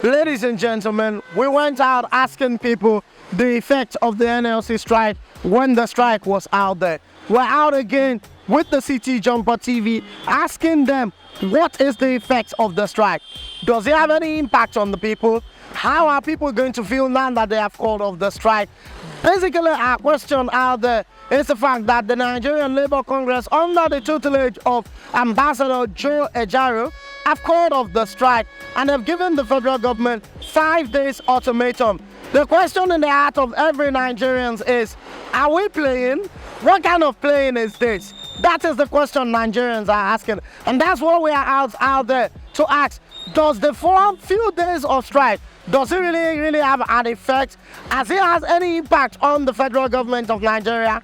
Ladies and gentlemen, we went out asking people the effect of the NLC strike when the strike was out there. We're out again with the CT Jumper TV asking them what is the effect of the strike? Does it have any impact on the people? How are people going to feel now that they have called off the strike? Basically, our question out there is the fact that the Nigerian Labour Congress, under the tutelage of Ambassador Joe Ejaro, have called off the strike and have given the federal government 5 days ultimatum. The question in the heart of every Nigerian is, are we playing? What kind of playing is this? That is the question Nigerians are asking. And that's what we are out there to ask. Does the few days of strike, does it really have an effect? Has it has any impact on the federal government of Nigeria?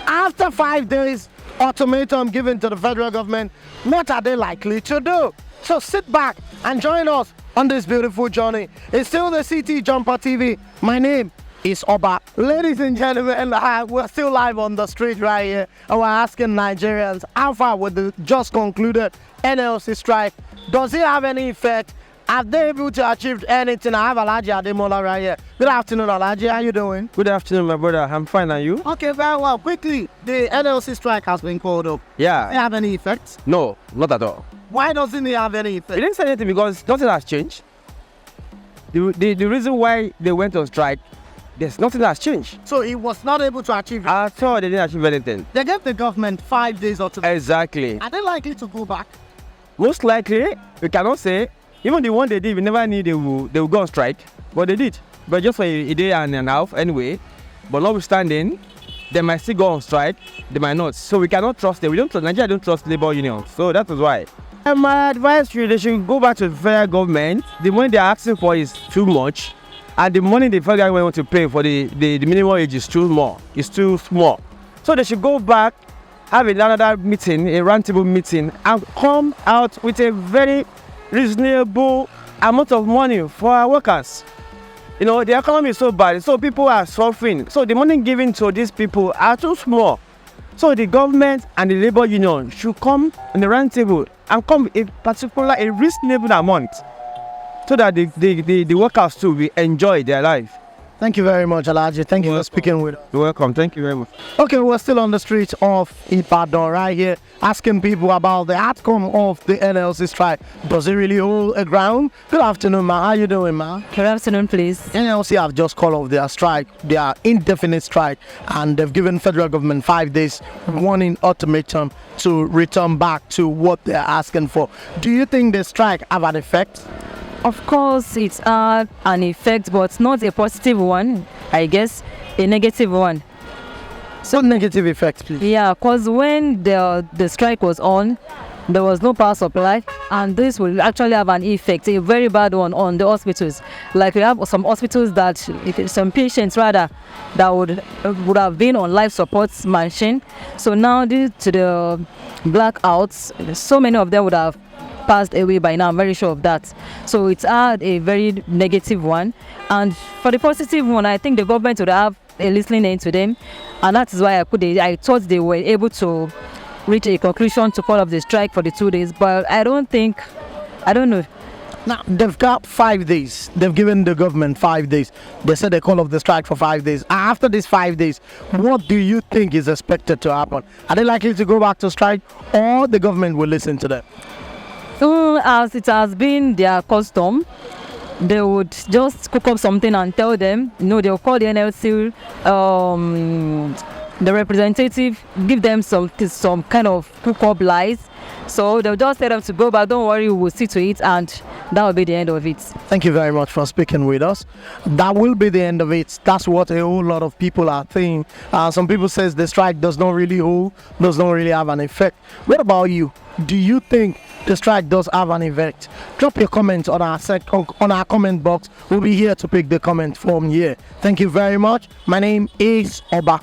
After 5 days ultimatum given to the federal government, what are they likely to do? So sit back and join us on this beautiful journey. It's still the CT Jumper TV. My name is Oba. Ladies and gentlemen, we're still live on the street right here, and we're asking Nigerians how far with the just concluded NLC strike. Does it have any effect? Have they able to achieve anything? I have Alhaji Ademola right here. Good afternoon, Alhaji. How you doing? Good afternoon, my brother. I'm fine, and you? Okay, very well. Quickly, the NLC strike has been called up. Yeah. Does it have any effect? No, not at all. Why doesn't it have any effect? It didn't say anything because nothing has changed. The reason why they went on strike, there's nothing has changed. So he was not able to achieve it. At all, they didn't achieve anything. They gave the government 5 days or 2 days. Exactly. Are they likely to go back? Most likely, we cannot say. Even the one they did, we never knew they will go on strike, but they did. But just for a day and a half anyway. But notwithstanding, they might still go on strike, they might not. So we cannot trust them. Nigeria don't trust labor unions. So that is why. And my advice to you, they should go back to the federal government. The money they are asking for is too much. And the money the federal government want to pay for the minimum wage is too small. So they should go back, have another meeting, a roundtable meeting, and come out with a very reasonable amount of money for our workers. You know, the economy is so bad, so people are suffering. So the money given to these people are too small. So the government and the labor union should come on the round table and come a reasonable amount so that the workers too will enjoy their life. Thank you very much, Alhaji. Thank you for speaking with us. You're welcome. Thank you very much. Okay, we're still on the streets of Ibadan right here, asking people about the outcome of the NLC strike. Does it really hold a ground? Good afternoon, ma. How you doing, ma? Good afternoon, please. NLC have just called off their strike, their indefinite strike, and they've given federal government 5 days warning ultimatum to return back to what they're asking for. Do you think the strike have an effect? Of course, it's an effect, but not a positive one, I guess, a negative one. So negative effects, please. Yeah, because when the strike was on, there was no power supply, and this will actually have an effect, a very bad one on the hospitals. Like we have some hospitals that, some patients rather, that would have been on life support machine. So now due to the blackouts, so many of them would have passed away by now. I'm very sure of that. So it's had a very negative one, and for the positive one, I think the government would have a listening in to them, and that is why I thought they were able to reach a conclusion to call off the strike for the 2 days. But I don't know. Now, they've got 5 days. They've given the government 5 days. They said they call off the strike for 5 days. After these 5 days, what do you think is expected to happen? Are they likely to go back to strike, or the government will listen to them? As it has been their custom, they would just cook up something and tell them, they'll call the NLC, the representative, give them some kind of cook up lies. So they'll just tell them to go back, don't worry, we'll see to it, and that will be the end of it. Thank you very much for speaking with us. That will be the end of it. That's what a whole lot of people are saying. Some people says the strike does not really have an effect. What about you? Do you think the strike does have an effect? Drop your comments on our comment box. We'll be here to pick the comment from here. Thank you very much. My name is Oba.